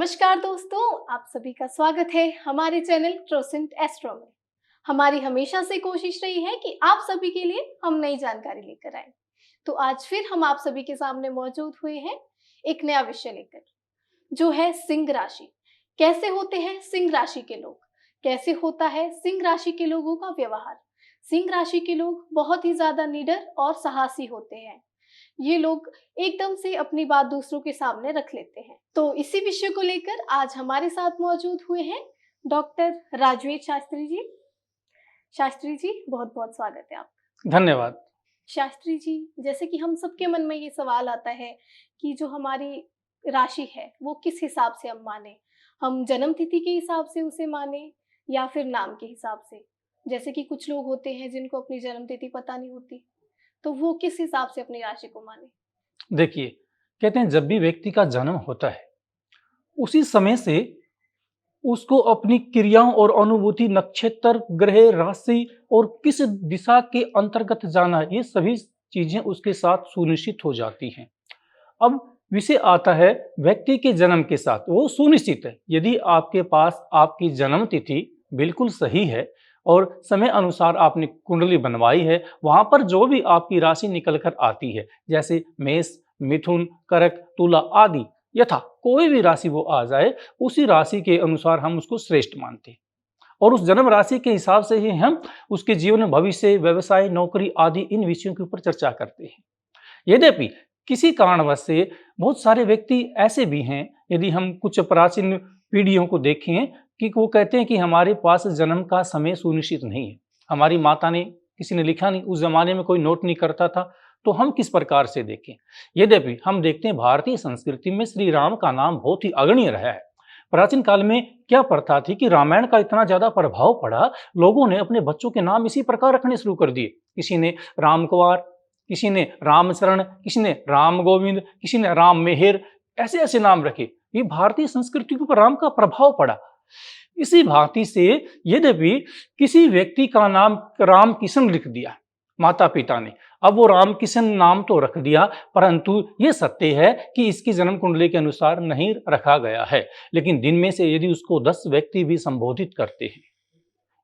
नमस्कार दोस्तों, आप सभी का स्वागत है हमारे चैनल ट्रोसेंट एस्ट्रो में। हमारी हमेशा से कोशिश रही है कि आप सभी के लिए हम नई जानकारी लेकर आए। तो आज फिर हम आप सभी के सामने मौजूद हुए हैं एक नया विषय लेकर, जो है सिंह राशि। कैसे होते हैं सिंह राशि के लोग, कैसे होता है सिंह राशि के लोगों का व्यवहार। सिंह राशि के लोग बहुत ही ज्यादा निडर और साहसी होते हैं। ये लोग एकदम से अपनी बात दूसरों के सामने रख लेते हैं। तो इसी विषय को लेकर आज हमारे साथ मौजूद हुए हैं डॉक्टर राजवेद शास्त्री जी। शास्त्री जी, बहुत बहुत स्वागत है आपका। धन्यवाद। शास्त्री जी, जैसे कि हम सबके मन में ये सवाल आता है कि जो हमारी राशि है वो किस हिसाब से हम माने। हम जन्म तिथि के हिसाब से उसे माने या फिर नाम के हिसाब से। जैसे कि कुछ लोग होते हैं जिनको अपनी जन्म तिथि पता नहीं होती, तो वो किस हिसाब से अपनी राशि को माने। देखिए, कहते हैं जब भी व्यक्ति का जन्म होता है, उसी समय से उसको अपनी क्रियाओं और अनुभूति, नक्षत्र, ग्रह, राशि और किस दिशा के अंतर्गत जाना है, ये सभी चीजें उसके साथ सुनिश्चित हो जाती हैं। अब विषय आता है व्यक्ति के जन्म के साथ, वो सुनिश्चित है। यदि आपके पास आपकी जन्म तिथि बिल्कुल सही है और समय अनुसार आपने कुंडली बनवाई है, वहां पर जो भी आपकी राशि निकल कर आती है, जैसे मेष, मिथुन, कर्क, तुला आदि, यथा कोई भी राशि वो आ जाए, उसी राशि के अनुसार हम उसको श्रेष्ठ मानते हैं और उस जन्म राशि के हिसाब से ही हम उसके जीवन, भविष्य, व्यवसाय, नौकरी आदि इन विषयों के ऊपर चर्चा करते हैं। यद्यपि किसी कारणवश से बहुत सारे व्यक्ति ऐसे भी हैं, यदि हम कुछ प्राचीन पीढ़ियों को देखें, कि वो कहते हैं कि हमारे पास जन्म का समय सुनिश्चित नहीं है। हमारी माता ने, किसी ने लिखा नहीं, उस जमाने में कोई नोट नहीं करता था, तो हम किस प्रकार से देखें। यद्यपि हम देखते हैं भारतीय संस्कृति में श्री राम का नाम बहुत ही अग्रणीय रहा है। प्राचीन काल में क्या प्रथा थी कि रामायण का इतना ज्यादा प्रभाव पड़ा, लोगों ने अपने बच्चों के नाम इसी प्रकार रखने शुरू कर दिए। किसी ने राम कुमार, किसी ने रामचरण, किसी ने राम गोविंद, किसी ने राम मेहर, ऐसे ऐसे नाम रखे। ये भारतीय संस्कृति के ऊपर राम का प्रभाव पड़ा। इसी भांति से यद्यपि किसी व्यक्ति का नाम राम किशन लिख दिया माता पिता ने, अब वो राम किशन नाम तो रख दिया, परंतु ये सत्य है कि इसकी जन्म कुंडली के अनुसार नहीं रखा गया है। लेकिन दिन में से यदि उसको 10 व्यक्ति भी संबोधित करते हैं,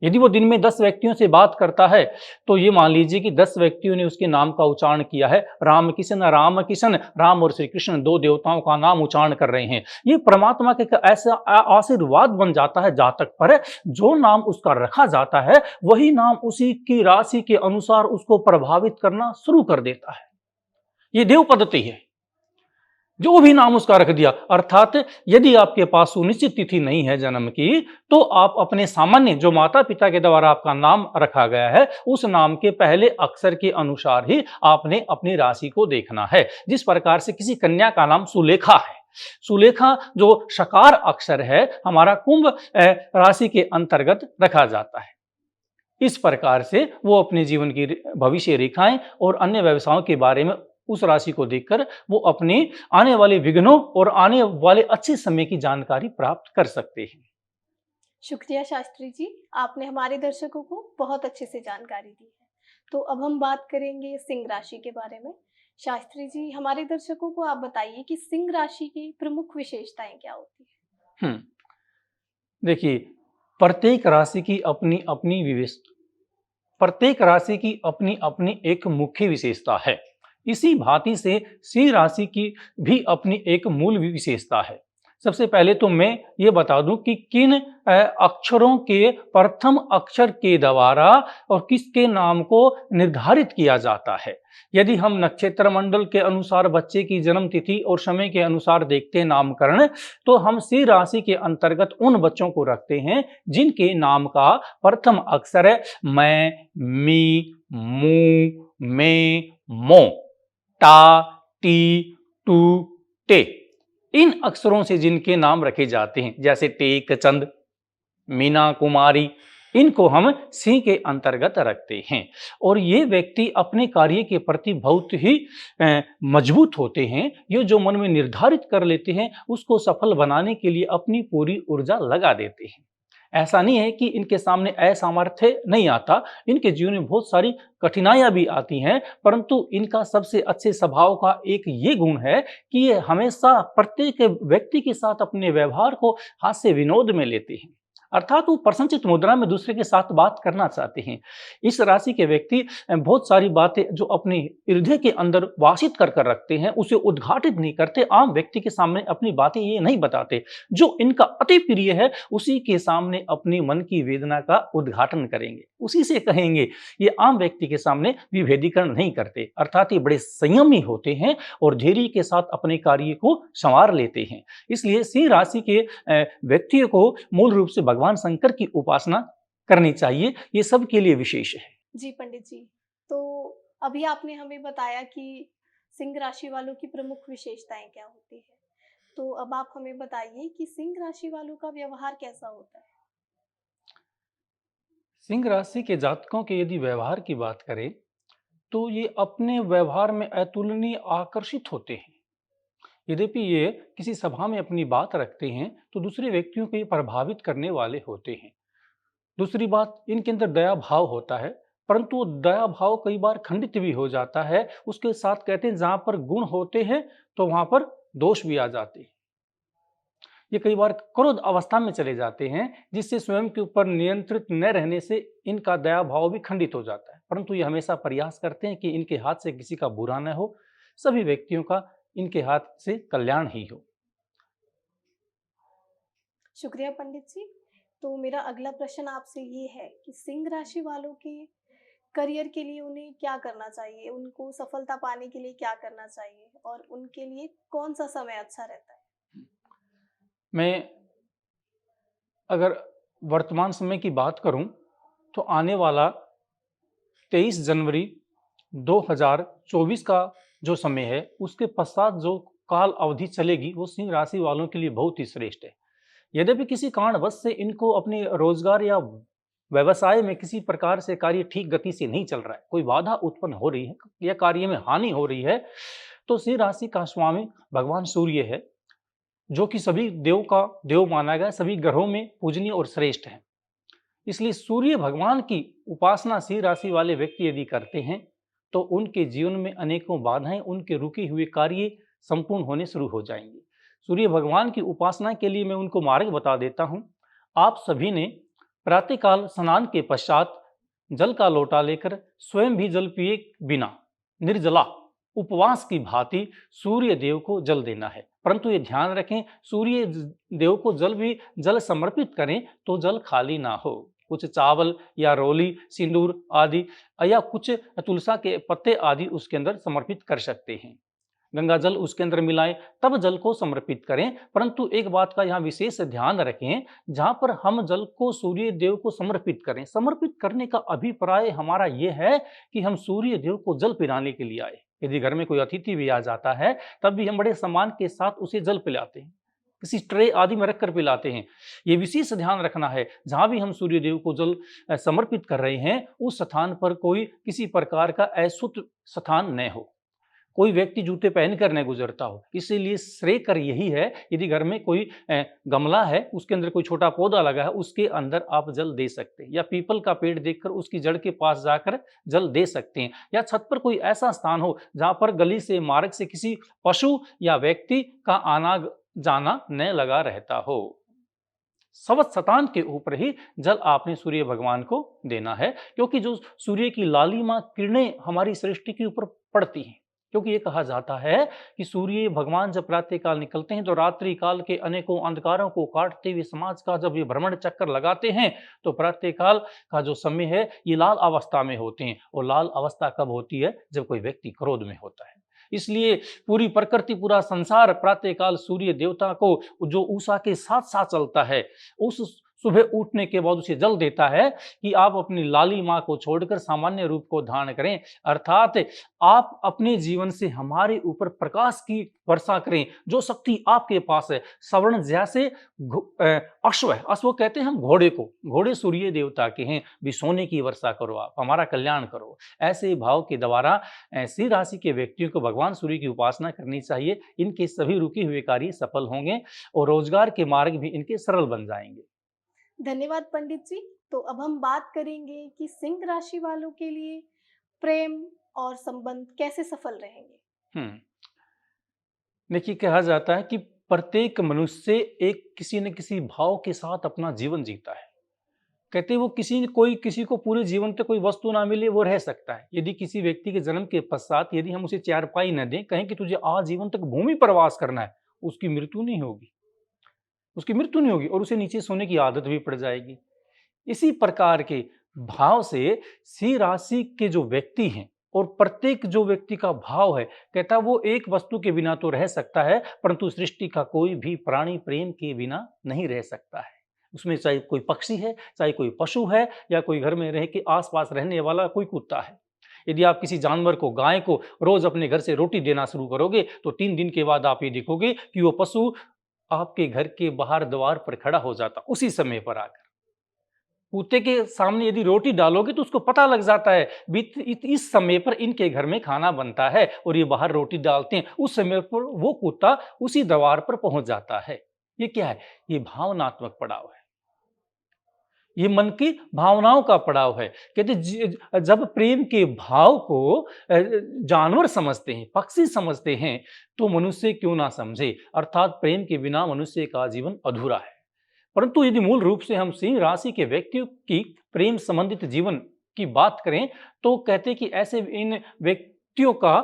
यदि वो दिन में 10 व्यक्तियों से बात करता है, तो ये मान लीजिए कि 10 व्यक्तियों ने उसके नाम का उच्चारण किया है। राम किशन, राम किशन, राम और श्री कृष्ण दो देवताओं का नाम उच्चारण कर रहे हैं। ये परमात्मा का ऐसा आशीर्वाद बन जाता है, जातक पर जो नाम उसका रखा जाता है वही नाम उसी की राशि के अनुसार उसको प्रभावित करना शुरू कर देता है। ये देव पद्धति है, जो भी नाम उसका रख दिया। अर्थात यदि आपके पास सुनिश्चित तिथि नहीं है जन्म की, तो आप अपने सामान्य जो माता पिता के द्वारा आपका नाम रखा गया है, उस नाम के पहले अक्षर के अनुसार ही आपने अपनी राशि को देखना है। जिस प्रकार से किसी कन्या का नाम सुलेखा है, सुलेखा जो शकार अक्षर है, हमारा कुंभ राशि के अंतर्गत रखा जाता है। इस प्रकार से वो अपने जीवन की भविष्य रेखाएं और अन्य व्यवसायों के बारे में उस राशि को देखकर वो अपने आने वाले विघ्नों और आने वाले अच्छे समय की जानकारी प्राप्त कर सकते हैं। शुक्रिया शास्त्री जी, आपने हमारे दर्शकों को बहुत अच्छे से जानकारी दी है। तो अब हम बात करेंगे सिंह राशि के बारे में। शास्त्री जी, हमारे दर्शकों को आप बताइए कि सिंह राशि की प्रमुख विशेषताएं क्या होती है। देखिए, प्रत्येक राशि की अपनी अपनी प्रत्येक राशि की अपनी अपनी एक मुख्य विशेषता है। इसी भांति से सिंह राशि की भी अपनी एक मूल विशेषता है। सबसे पहले तो मैं ये बता दूं कि किन अक्षरों के प्रथम अक्षर के द्वारा और किसके नाम को निर्धारित किया जाता है। यदि हम नक्षत्र मंडल के अनुसार बच्चे की जन्म तिथि और समय के अनुसार देखते हैं नामकरण, तो हम सिंह राशि के अंतर्गत उन बच्चों को रखते हैं जिनके नाम का प्रथम अक्षर है मैं, मी, मू, मे, मो, टा, टी, टू, टे। इन अक्षरों से जिनके नाम रखे जाते हैं, जैसे टेक चंद, मीना कुमारी, इनको हम सिंह के अंतर्गत रखते हैं। और ये व्यक्ति अपने कार्य के प्रति बहुत ही मजबूत होते हैं। ये जो मन में निर्धारित कर लेते हैं, उसको सफल बनाने के लिए अपनी पूरी ऊर्जा लगा देते हैं। ऐसा नहीं है कि इनके सामने असामर्थ्य नहीं आता, इनके जीवन में बहुत सारी कठिनाइयां भी आती हैं, परंतु इनका सबसे अच्छे स्वभाव का एक ये गुण है कि ये हमेशा प्रत्येक व्यक्ति के साथ अपने व्यवहार को हास्य विनोद में लेते हैं। अर्थात वो प्रसन्नचित्त मुद्रा में दूसरे के साथ बात करना चाहते हैं। इस राशि के व्यक्ति बहुत सारी बातें जो अपने हृदय के अंदर वासित कर रखते हैं उसे उद्घाटित नहीं करते, आम व्यक्ति के सामने अपनी बातें ये नहीं बताते। जो इनका अति प्रिय है उसी के सामने अपनी मन की वेदना का उद्घाटन करेंगे, उसी से कहेंगे। ये आम व्यक्ति के सामने विभेदीकरण नहीं करते, अर्थात ये बड़े संयमी होते हैं और धैर्य के साथ अपने कार्य को संवार लेते हैं। इसलिए सिंह राशि के व्यक्तियों को मूल रूप से भगवान शंकर की उपासना करनी चाहिए, ये सबके लिए विशेष है। जी पंडित जी, तो अभी आपने हमें बताया कि सिंह राशि वालों की प्रमुख विशेषताएं क्या होती है, तो अब आप हमें बताइए कि सिंह राशि वालों का व्यवहार कैसा होता है। सिंह राशि के जातकों के यदि व्यवहार की बात करें तो ये अपने व्यवहार में अतुलनीय आकर्षित होते हैं। यद्यपि ये किसी सभा में अपनी बात रखते हैं तो दूसरे व्यक्तियों को ये प्रभावित करने वाले होते हैं। दूसरी बात, इनके अंदर दया भाव होता है, परंतु दया भाव कई बार खंडित भी हो जाता है। उसके साथ कहते हैं जहां पर गुण होते हैं तो वहां पर दोष भी आ जाते हैं। ये कई बार क्रोध अवस्था में चले जाते हैं, जिससे स्वयं के ऊपर नियंत्रित न रहने से इनका दया भाव भी खंडित हो जाता है। परंतु ये हमेशा प्रयास करते हैं कि इनके हाथ से किसी का बुरा न हो, सभी व्यक्तियों का इनके हाथ से कल्याण ही हो। शुक्रिया पंडित जी। तो मेरा अगला प्रश्न आपसे ये है कि सिंह राशि वालों के करियर के लिए उन्हें क्या करना चाहिए, उनको सफलता पाने के लिए क्या करना चाहिए और उनके लिए कौन सा समय अच्छा रहता है। मैं अगर वर्तमान समय की बात करूं तो आने वाला 23 जनवरी 2024 का जो समय है उसके पश्चात जो काल अवधि चलेगी वो सिंह राशि वालों के लिए बहुत ही श्रेष्ठ है। यद्यपि किसी कारणवश से इनको अपने रोजगार या व्यवसाय में किसी प्रकार से कार्य ठीक गति से नहीं चल रहा है, कोई बाधा उत्पन्न हो रही है या कार्य में हानि हो रही है, तो सिंह राशि का स्वामी भगवान सूर्य है, जो कि सभी देव का देव माना गया, सभी ग्रहों में पूजनीय और श्रेष्ठ है। इसलिए सूर्य भगवान की उपासना सिंह राशि वाले व्यक्ति यदि करते हैं तो उनके जीवन में अनेकों बाधाएं, उनके रुके हुए कार्य संपूर्ण होने शुरू हो जाएंगे। सूर्य भगवान की उपासना के लिए मैं उनको मार्ग बता देता हूं। आप सभी ने प्रातःकाल स्नान के पश्चात जल का लोटा लेकर स्वयं भी जल पिए बिना निर्जला उपवास की भांति सूर्य देव को जल देना है। परंतु ये ध्यान रखें, सूर्य देव को जल समर्पित करें तो जल खाली ना हो। कुछ चावल या रोली, सिंदूर आदि या कुछ तुलसा के पत्ते आदि उसके अंदर समर्पित कर सकते हैं। गंगा जल उसके अंदर मिलाएं तब जल को समर्पित करें। परंतु एक बात का यहाँ विशेष ध्यान रखें, जहां पर हम जल को सूर्य देव को समर्पित करें, समर्पित करने का अभिप्राय हमारा यह है कि हम सूर्य देव को जल पिलाने के लिए आए। यदि घर में कोई अतिथि भी आ जाता है तब भी हम बड़े सम्मान के साथ उसे जल पिलाते हैं, किसी ट्रे आदि में रखकर पिलाते हैं। ये विशेष ध्यान रखना है, जहां भी हम सूर्य देव को जल समर्पित कर रहे हैं उस स्थान पर कोई किसी प्रकार का अशुद्ध स्थान न हो, कोई व्यक्ति जूते पहनकर न गुजरता हो। इसीलिए श्रेय कर यही है, यदि घर में कोई गमला है उसके अंदर कोई छोटा पौधा लगा है उसके अंदर आप जल दे सकते हैं, या पीपल का पेड़ देखकर उसकी जड़ के पास जाकर जल दे सकते हैं, या छत पर कोई ऐसा स्थान हो जहां पर गली से मार्ग से किसी पशु या व्यक्ति का आना जाना न लगा रहता हो। सवत शतान के ऊपर ही जल आपने सूर्य भगवान को देना है, क्योंकि जो सूर्य की लालिमा किरणें हमारी सृष्टि के ऊपर पड़ती हैं। क्योंकि ये कहा जाता है कि सूर्य भगवान जब प्रातः काल निकलते हैं तो रात्रि काल के अनेकों अंधकारों को काटते हुए समाज का जब ये भ्रमण चक्कर लगाते हैं तो प्रातः काल का जो समय है ये लाल अवस्था में होते हैं। और लाल अवस्था कब होती है? जब कोई व्यक्ति क्रोध में होता है। इसलिए पूरी प्रकृति, पूरा संसार प्रातः काल सूर्य देवता को जो उषा के साथ साथ चलता है, उस सुबह उठने के बाद उसे जल देता है कि आप अपनी लाली माँ को छोड़कर सामान्य रूप को धारण करें, अर्थात आप अपने जीवन से हमारे ऊपर प्रकाश की वर्षा करें। जो शक्ति आपके पास है, सवर्ण जैसे अश्व है, अश्व कहते हैं हम घोड़े को, घोड़े सूर्य देवता के हैं, भी सोने की वर्षा करो, आप हमारा कल्याण करो। ऐसे भाव के द्वारा सिंह राशि के व्यक्तियों को भगवान सूर्य की उपासना करनी चाहिए। इनके सभी रुके हुए कार्य सफल होंगे और रोजगार के मार्ग भी इनके सरल बन जाएंगे। धन्यवाद पंडित जी। तो अब हम बात करेंगे कि सिंह राशि वालों के लिए प्रेम और संबंध कैसे सफल रहेंगे। हम्म देखिए, कहा जाता है कि प्रत्येक मनुष्य एक किसी न किसी भाव के साथ अपना जीवन जीता है। कहते हैं वो कोई किसी को पूरे जीवन तक कोई वस्तु ना मिले वो रह सकता है। यदि किसी व्यक्ति के जन्म के पश्चात यदि हम उसे चारपाई न दें, कहें कि तुझे आजीवन तक भूमि पर वास करना है, उसकी मृत्यु नहीं होगी। उसकी मृत्यु नहीं होगी और उसे नीचे सोने की आदत भी पड़ जाएगी। इसी प्रकार के भाव से सिंह राशि के जो व्यक्ति हैं और प्रत्येक जो व्यक्ति का भाव है, कहता वो एक वस्तु के बिना तो रह सकता है, परंतु सृष्टि का कोई भी प्राणी प्रेम के बिना नहीं रह सकता है। उसमें चाहे कोई पक्षी है, चाहे कोई पशु है, या कोई घर में रह के आसपास रहने वाला कोई कुत्ता है। यदि आप किसी जानवर को, गाय को रोज अपने घर से रोटी देना शुरू करोगे, तो 3 दिन के बाद आप ये देखोगे कि वो पशु आपके घर के बाहर द्वार पर खड़ा हो जाता, उसी समय पर आकर। कुत्ते के सामने यदि रोटी डालोगे तो उसको पता लग जाता है इस समय पर इनके घर में खाना बनता है और ये बाहर रोटी डालते हैं, उस समय पर वो कुत्ता उसी द्वार पर पहुंच जाता है। ये क्या है? ये भावनात्मक पड़ाव है। ये मन की भावनाओं का पड़ाव है। कहते जब प्रेम के भाव को जानवर समझते हैं, पक्षी समझते हैं, तो मनुष्य क्यों ना समझे। अर्थात प्रेम के बिना मनुष्य का जीवन अधूरा है। परंतु यदि मूल रूप से हम सिंह राशि के व्यक्तियों की प्रेम संबंधित जीवन की बात करें, तो कहते हैं कि ऐसे इन व्यक्तियों का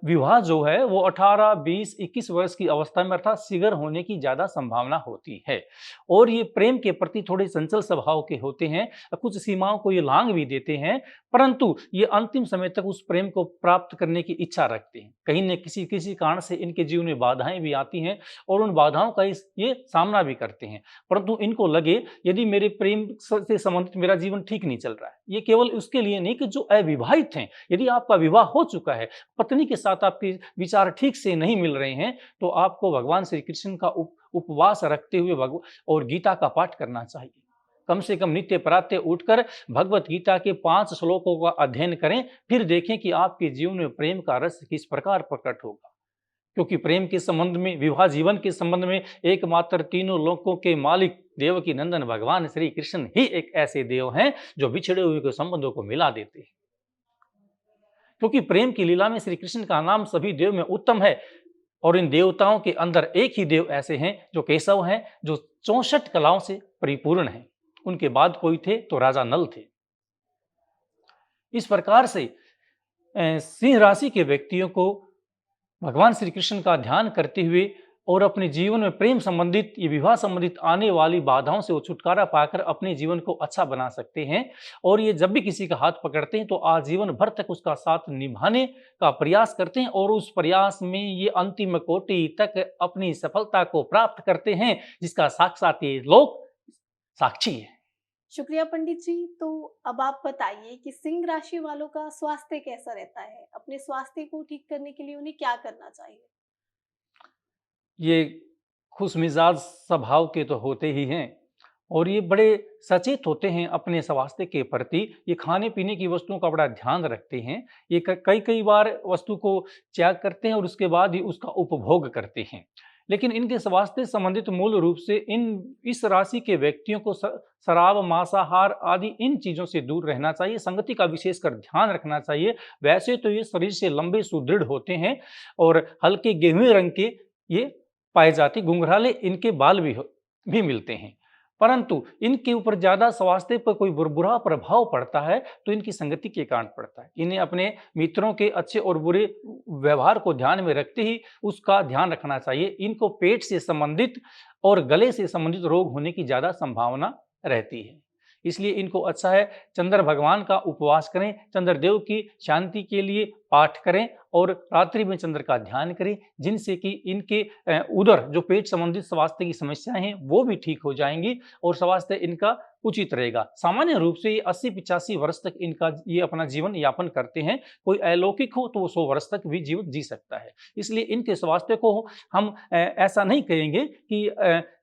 विवाह जो है वो 18, 20, 21 वर्ष की अवस्था में अर्थात शिगर होने की ज्यादा संभावना होती है। और ये प्रेम के प्रति थोड़े चंचल स्वभाव के होते हैं, कुछ सीमाओं को ये लांघ भी देते हैं, परंतु ये अंतिम समय तक उस प्रेम को प्राप्त करने की इच्छा रखते हैं। कहीं न किसी किसी कारण से इनके जीवन में बाधाएं भी आती हैं और उन बाधाओं का ये सामना भी करते हैं। परंतु इनको लगे यदि मेरे प्रेम से संबंधित मेरा जीवन ठीक नहीं चल रहा है, ये केवल उसके लिए नहीं कि जो अविवाहित हैं, यदि आपका विवाह हो चुका है, पत्नी के साथ आपके विचार ठीक से नहीं मिल रहे हैं, तो आपको भगवान श्री कृष्ण का उपवास रखते हुए और गीता का पाठ करना चाहिए। कम से कम नित्य प्रातः उठकर भगवत गीता के 5 श्लोकों का अध्ययन करें, फिर देखें कि आपके जीवन में प्रेम का रस किस प्रकार प्रकट होगा। क्योंकि प्रेम के संबंध में, विवाह जीवन के संबंध में एकमात्र तीनों लोकों के मालिक देवकी नंदन भगवान श्री कृष्ण ही एक ऐसे देव हैं जो बिछड़े हुए के संबंधों को मिला देते हैं। क्योंकि प्रेम की लीला में श्री कृष्ण का नाम सभी देव में उत्तम है, और इन देवताओं के अंदर एक ही देव ऐसे हैं जो केशव हैं, जो 64 कलाओं से परिपूर्ण हैं। उनके बाद कोई थे तो राजा नल थे। इस प्रकार से सिंह राशि के व्यक्तियों को भगवान श्री कृष्ण का ध्यान करते हुए और अपने जीवन में प्रेम संबंधित, ये विवाह संबंधित आने वाली बाधाओं से वो छुटकारा पाकर अपने जीवन को अच्छा बना सकते हैं। और ये जब भी किसी का हाथ पकड़ते हैं तो आजीवन भर तक उसका साथ निभाने का प्रयास करते हैं, और उस प्रयास में ये अंतिम कोटि तक अपनी सफलता को प्राप्त करते हैं, जिसका साक्षात ये लोग साक्षी है। शुक्रिया पंडित जी। तो अब आप बताइए कि सिंह राशि वालों का स्वास्थ्य कैसा रहता है? अपने स्वास्थ्य को ठीक करने के लिए उन्हें क्या करना चाहिए? ये खुशमिजाज स्वभाव के तो होते ही हैं, और ये बड़े सचेत होते हैं अपने स्वास्थ्य के प्रति। ये खाने पीने की वस्तुओं का बड़ा ध्यान रखते हैं। ये कई कई बार वस्तु को त्याग करते हैं और उसके बाद ही उसका उपभोग करते हैं। लेकिन इनके स्वास्थ्य संबंधित मूल रूप से इस राशि के व्यक्तियों को शराब, मांसाहार आदि इन चीजों से दूर रहना चाहिए। संगति का विशेषकर ध्यान रखना चाहिए। वैसे तो ये शरीर से लंबे सुदृढ़ होते हैं और हल्के गेहुए रंग के ये पाए जाते, घुंघराले इनके बाल भी मिलते हैं। परंतु इनके ऊपर ज्यादा स्वास्थ्य पर कोई बुरा प्रभाव पड़ता है तो इनकी संगति के कारण पड़ता है। इन्हें अपने मित्रों के अच्छे और बुरे व्यवहार को ध्यान में रखते ही उसका ध्यान रखना चाहिए। इनको पेट से संबंधित और गले से संबंधित रोग होने की ज्यादा संभावना रहती है। इसलिए इनको अच्छा है चंद्र भगवान का उपवास करें, चंद्रदेव की शांति के लिए पाठ करें और रात्रि में चंद्र का ध्यान करें, जिनसे कि इनके उदर जो पेट संबंधित स्वास्थ्य की समस्याएं हैं वो भी ठीक हो जाएंगी और स्वास्थ्य इनका उचित रहेगा। सामान्य रूप से ये 80-85 वर्ष तक इनका ये अपना जीवन यापन करते हैं। कोई अलौकिक हो तो वो 100 वर्ष तक भी जीवन जी सकता है। इसलिए इनके स्वास्थ्य को हम ऐसा नहीं कहेंगे कि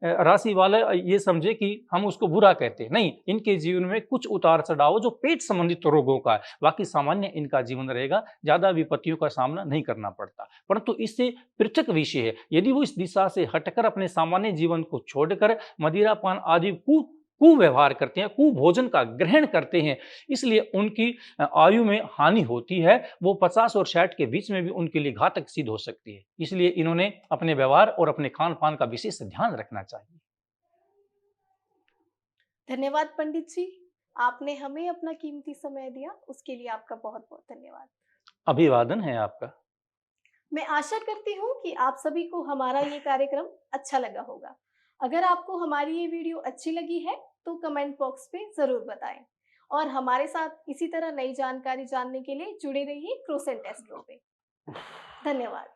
राशि वाले ये समझे कि हम उसको बुरा कहते हैं। नहीं, इनके जीवन में कुछ उतार चढ़ाव जो पेट संबंधित रोगों का है, बाकी सामान्य इनका जीवन रहेगा, ज्यादा विपत्तियों का सामना नहीं करना पड़ता। परंतु इससे पृथक विषय है, यदि वो इस दिशा से हटकर अपने सामान्य जीवन को छोड़कर मदिरापान आदि कुव्यवहार करते हैं, कुभोजन का ग्रहण करते हैं, इसलिए उनकी आयु में हानि होती है। वो 50 और 60 के बीच में भी उनके लिए घातक सिद्ध हो सकती है। इसलिए इन्होंने अपने व्यवहार और अपने खान-पान का विशेष ध्यान रखना चाहिए। धन्यवाद पंडित जी, आपने हमें अपना कीमती समय दिया, उसके लिए आपका बहुत-बहुत धन्यवाद। अभिवादन है आपका। मैं आशा करती हूँ कि आप सभी को हमारा ये कार्यक्रम अच्छा लगा होगा। अगर आपको हमारी ये वीडियो अच्छी लगी है तो कमेंट बॉक्स में ज़रूर बताएं और हमारे साथ इसी तरह नई जानकारी जानने के लिए जुड़े रहिए क्रोसेंट एस्ट्रो पे। धन्यवाद।